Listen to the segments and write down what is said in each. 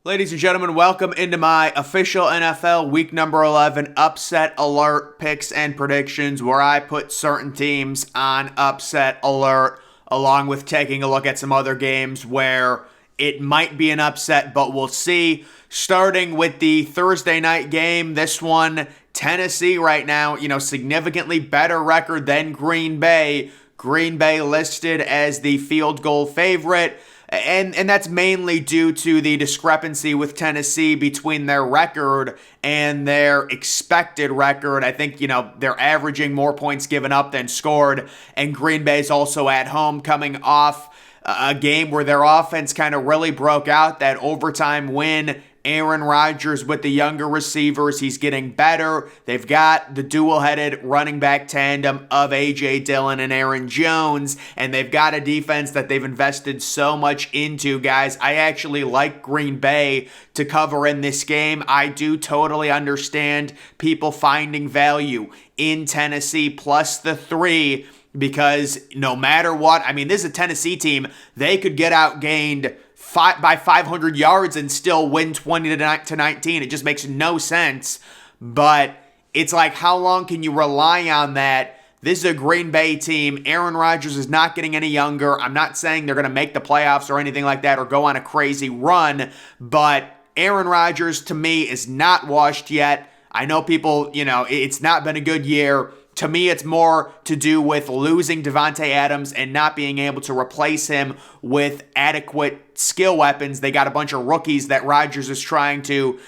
Ladies and gentlemen, welcome into my official NFL Week number 11 Upset Alert picks and predictions, where I put certain teams on upset alert, along with taking a look at some other games where it might be an upset, but we'll see. Starting with the Thursday night game, this one, Tennessee right now, significantly better record than Green Bay. Green Bay listed as the field goal favorite. And that's mainly due to the discrepancy with Tennessee between their record and their expected record. I think, they're averaging more points given up than scored. And Green Bay's also at home, coming off a game where their offense kind of really broke out, that overtime win. Aaron Rodgers with the younger receivers, he's getting better. They've got the dual-headed running back tandem of A.J. Dillon and Aaron Jones, and they've got a defense that they've invested so much into, guys. I actually like Green Bay to cover in this game. I do totally understand people finding value in Tennessee plus the 3, because no matter what, this is a Tennessee team, they could get outgained by 500 yards and still win 20-19. It just makes no sense. But it's like, how long can you rely on that? This is a Green Bay team. Aaron Rodgers is not getting any younger. I'm not saying they're going to make the playoffs or anything like that or go on a crazy run, but Aaron Rodgers, to me, is not washed yet. I know people, it's not been a good year. To me, it's more to do with losing Devontae Adams and not being able to replace him with adequate skill weapons. They got a bunch of rookies that Rodgers is trying to,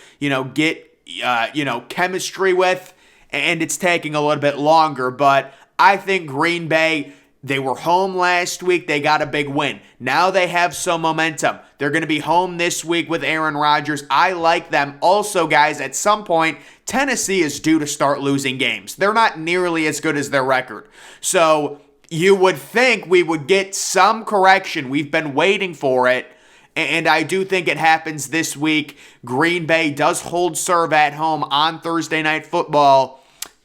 get, chemistry with, and it's taking a little bit longer. But I think Green Bay, they were home last week. They got a big win. Now they have some momentum. They're going to be home this week with Aaron Rodgers. I like them. Also, guys, at some point, Tennessee is due to start losing games. They're not nearly as good as their record. So you would think we would get some correction. We've been waiting for it. And I do think it happens this week. Green Bay does hold serve at home on Thursday Night Football.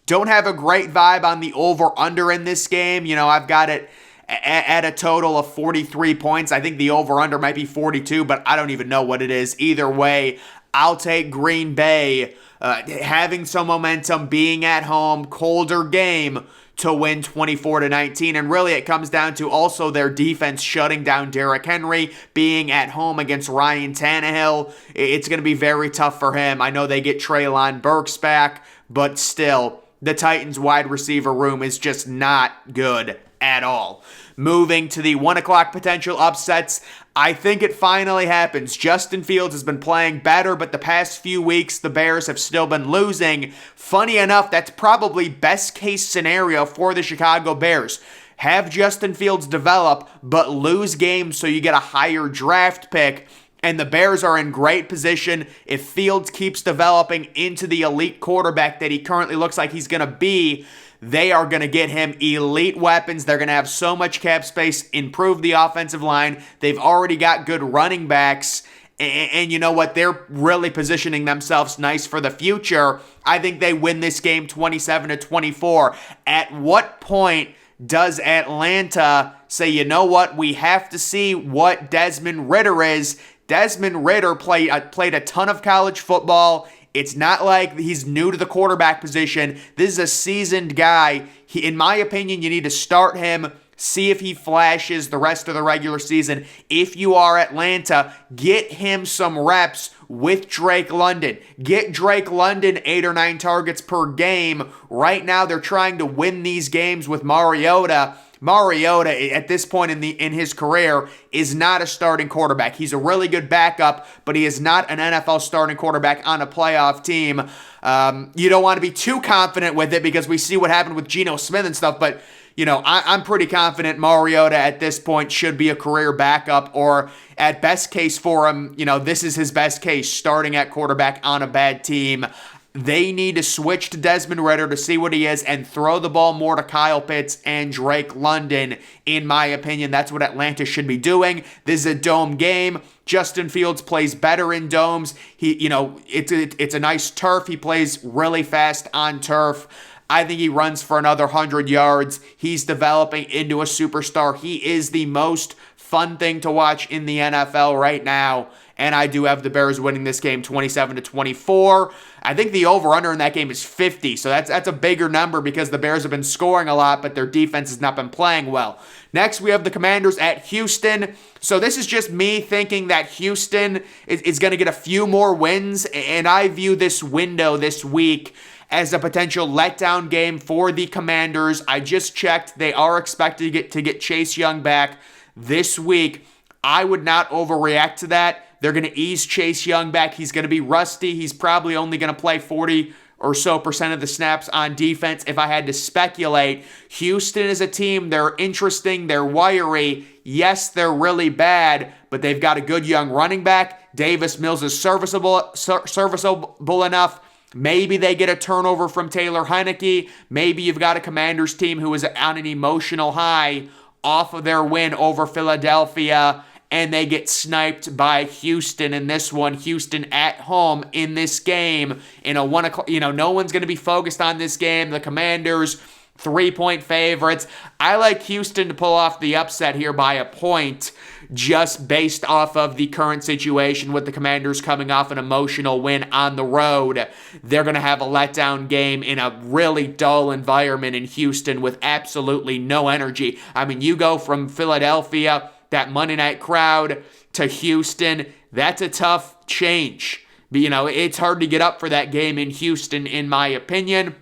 Don't have a great vibe on the over-under in this game. I've got it at a total of 43 points. I think the over-under might be 42, but I don't even know what it is. Either way, I'll take Green Bay having some momentum, being at home, colder game to win 24-19. And really, it comes down to also their defense shutting down Derrick Henry, being at home against Ryan Tannehill. It's going to be very tough for him. I know they get Treylon Burks back, but still, the Titans wide receiver room is just not good at all. Moving to the 1 o'clock potential upsets, I think it finally happens. Justin Fields has been playing better, but the past few weeks, the Bears have still been losing. Funny enough, that's probably best case scenario for the Chicago Bears. Have Justin Fields develop, but lose games so you get a higher draft pick. And the Bears are in great position if Fields keeps developing into the elite quarterback that he currently looks like he's going to be. They are going to get him elite weapons. They're going to have so much cap space, improve the offensive line. They've already got good running backs. And you know what? They're really positioning themselves nice for the future. I think they win this game 27-24. At what point does Atlanta say, you know what? We have to see what Desmond Ridder is. Desmond Ridder played a ton of college football. It's not like he's new to the quarterback position. This is a seasoned guy. In my opinion, you need to start him, see if he flashes the rest of the regular season. If you are Atlanta, get him some reps with Drake London. Get Drake London 8 or 9 targets per game. Right now, they're trying to win these games with Mariota. Mariota, at this point in his career, is not a starting quarterback. He's a really good backup, but he is not an NFL starting quarterback on a playoff team. You don't want to be too confident with it because we see what happened with Geno Smith and stuff, but I'm pretty confident Mariota at this point should be a career backup, or at best case for him, this is his best case, starting at quarterback on a bad team. They need to switch to Desmond Ridder to see what he is and throw the ball more to Kyle Pitts and Drake London. In my opinion, that's what Atlanta should be doing. This is a dome game. Justin Fields plays better in domes. It's a nice turf. He plays really fast on turf. I think he runs for another 100 yards. He's developing into a superstar. He is the most fun thing to watch in the NFL right now. And I do have the Bears winning this game 27-24. I think the over-under in that game is 50. So that's a bigger number because the Bears have been scoring a lot, but their defense has not been playing well. Next, we have the Commanders at Houston. So this is just me thinking that Houston is going to get a few more wins. And I view this window this week as a potential letdown game for the Commanders. I just checked. They are expected to get Chase Young back this week. I would not overreact to that. They're going to ease Chase Young back. He's going to be rusty. He's probably only going to play 40% or so of the snaps on defense. If I had to speculate, Houston is a team. They're interesting. They're wiry. Yes, they're really bad, but they've got a good young running back. Davis Mills is serviceable enough. Maybe they get a turnover from Taylor Heineke. Maybe you've got a Commanders team who is on an emotional high off of their win over Philadelphia, and they get sniped by Houston in this one. Houston at home in this game in a 1 o'clock. No one's going to be focused on this game. The Commanders, 3-point favorites. I like Houston to pull off the upset here by a point, just based off of the current situation with the Commanders coming off an emotional win on the road. They're going to have a letdown game in a really dull environment in Houston with absolutely no energy. I mean, you go from Philadelphia, that Monday night crowd, to Houston. That's a tough change. But, it's hard to get up for that game in Houston, in my opinion.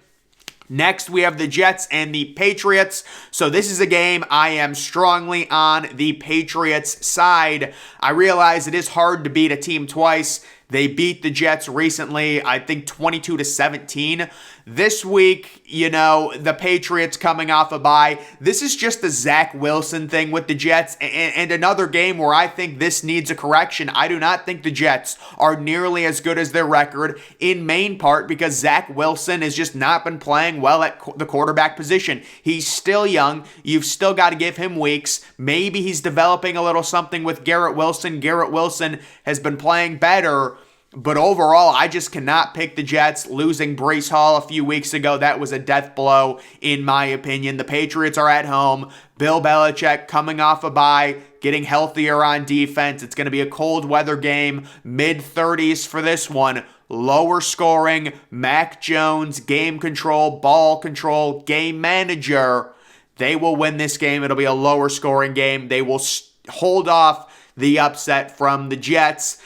Next, we have the Jets and the Patriots. So this is a game I am strongly on the Patriots side. I realize it is hard to beat a team twice. They beat the Jets recently, I think 22-17. This week, the Patriots coming off a bye. This is just the Zach Wilson thing with the Jets, and another game where I think this needs a correction. I do not think the Jets are nearly as good as their record, in main part because Zach Wilson has just not been playing well at the quarterback position. He's still young. You've still got to give him weeks. Maybe he's developing a little something with Garrett Wilson. Garrett Wilson has been playing better. But overall, I just cannot pick the Jets. Losing Breece Hall a few weeks ago, that was a death blow, in my opinion. The Patriots are at home. Bill Belichick coming off a bye, getting healthier on defense. It's going to be a cold weather game, mid-30s for this one. Lower scoring, Mac Jones, game control, ball control, game manager. They will win this game. It'll be a lower scoring game. They will hold off the upset from the Jets.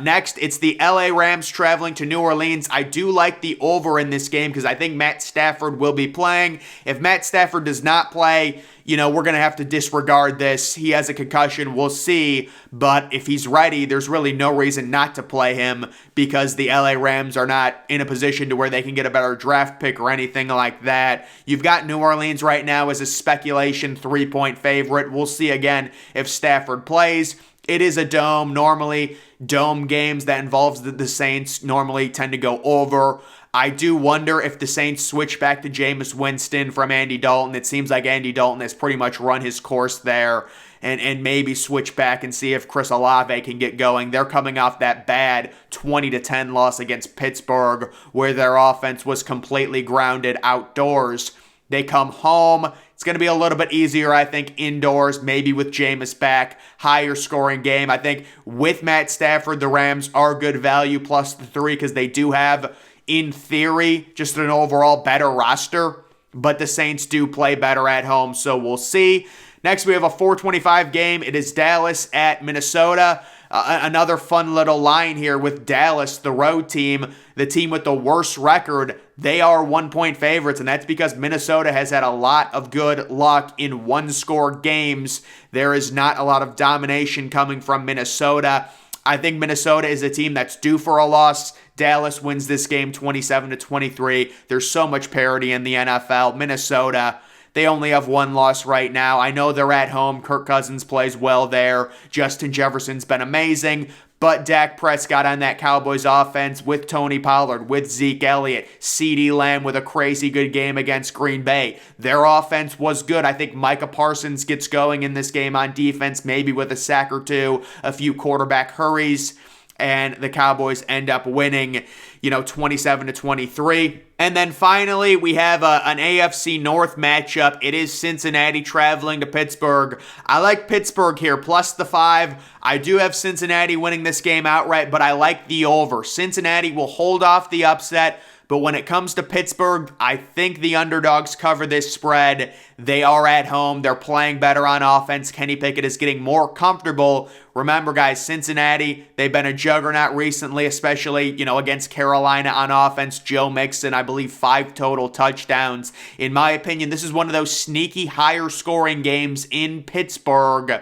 Next, it's the LA Rams traveling to New Orleans. I do like the over in this game because I think Matt Stafford will be playing. If Matt Stafford does not play, we're going to have to disregard this. He has a concussion. We'll see. But if he's ready, there's really no reason not to play him because the LA Rams are not in a position to where they can get a better draft pick or anything like that. You've got New Orleans right now as a speculation 3-point favorite. We'll see again if Stafford plays. It is a dome. Normally, dome games that involves the Saints normally tend to go over. I do wonder if the Saints switch back to Jameis Winston from Andy Dalton. It seems like Andy Dalton has pretty much run his course there, and maybe switch back and see if Chris Olave can get going. They're coming off that bad 20-10 loss against Pittsburgh where their offense was completely grounded outdoors. They come home. It's going to be a little bit easier, I think, indoors, maybe with Jameis back. Higher scoring game. I think with Matt Stafford, the Rams are good value plus the 3 because they do have, in theory, just an overall better roster. But the Saints do play better at home, so we'll see. Next, we have a 4:25 game. It is Dallas at Minnesota. Another fun little line here with Dallas, the road team, the team with the worst record. They are 1-point favorites, and that's because Minnesota has had a lot of good luck in one-score games. There is not a lot of domination coming from Minnesota. I think Minnesota is a team that's due for a loss. Dallas wins this game 27-23. There's so much parity in the NFL. Minnesota, they only have one loss right now. I know they're at home. Kirk Cousins plays well there. Justin Jefferson's been amazing. But Dak Prescott on that Cowboys offense with Tony Pollard, with Zeke Elliott, CeeDee Lamb with a crazy good game against Green Bay. Their offense was good. I think Micah Parsons gets going in this game on defense, maybe with a sack or two, a few quarterback hurries. and the Cowboys end up winning, 27-23. And then finally, we have an AFC North matchup. It is Cincinnati traveling to Pittsburgh. I like Pittsburgh here, plus the 5. I do have Cincinnati winning this game outright, but I like the over. Cincinnati will hold off the upset. But when it comes to Pittsburgh, I think the underdogs cover this spread. They are at home. They're playing better on offense. Kenny Pickett is getting more comfortable. Remember, guys, Cincinnati, they've been a juggernaut recently, especially, against Carolina on offense. Joe Mixon, I believe, 5 total touchdowns. In my opinion, this is one of those sneaky higher scoring games in Pittsburgh.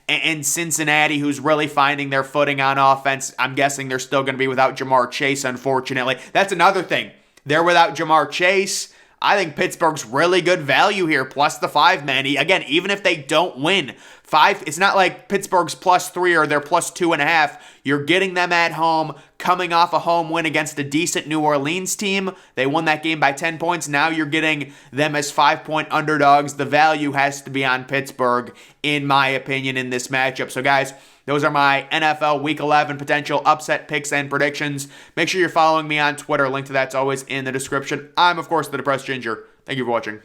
And Cincinnati, who's really finding their footing on offense. I'm guessing they're still going to be without Jamar Chase, unfortunately. That's another thing. They're without Jamar Chase. I think Pittsburgh's really good value here, plus the 5, man. Again, even if they don't win, 5, it's not like Pittsburgh's plus 3 or they're plus 2.5. You're getting them at home, coming off a home win against a decent New Orleans team. They won that game by 10 points. Now you're getting them as 5-point underdogs. The value has to be on Pittsburgh, in my opinion, in this matchup. So, guys, those are my NFL Week 11 potential upset picks and predictions. Make sure you're following me on Twitter. Link to that's always in the description. I'm, of course, the Depressed Ginger. Thank you for watching.